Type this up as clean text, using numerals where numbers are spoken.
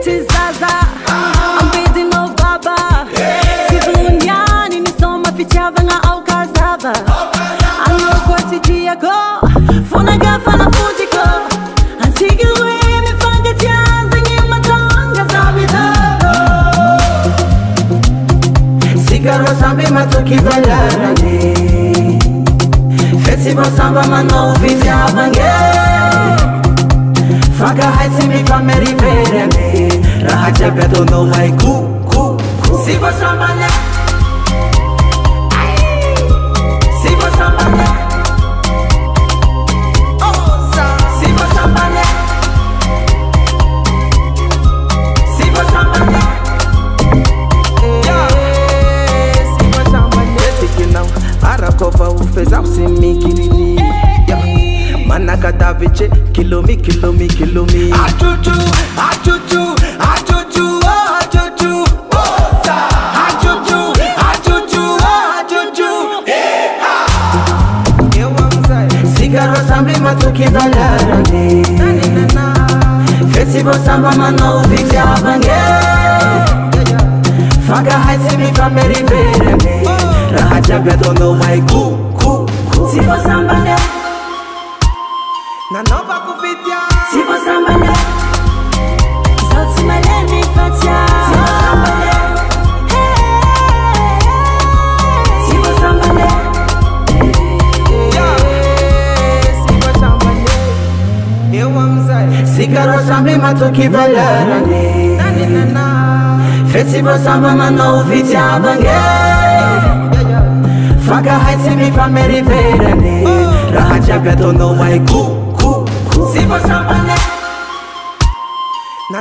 Zaza, I'm busy no baba. Si duniani ni soma fichava nga au kazava. Ano kwa sijia go, funa gafa na fujiko. Antigi we mi fanga tiaza ngi matonga zabita. Sigaro sambi matuki valarane. Festival samba mano viziava nge. Faga haitsi mi fameri vere me. Raja beto no hai ku. Si vo sambale. Si vo sambale. Si vo sambale. Si vo sambale. Si vo sambale. Tikinau arakova ufeza usimikiriri. Manaka daviche kilomi. Achuchu. Sigaro sambi matuki valarane. Festival samba mano viziava nge. Faga haitsi mi fameri vere me. Raja beto no hai ku. Si vo sambale. Na nova kuvitia. Si vo sambale. Salsi male mi fatia. Si vo sambale. Si vo sambale. Si vo sambale. Eu amo zai. Sigaro sambi matuki valarane. Festival samba mano viziava nge. Faga haitsi mi fameri vere me. Raja beto no hai ku. Si vo sambale. Na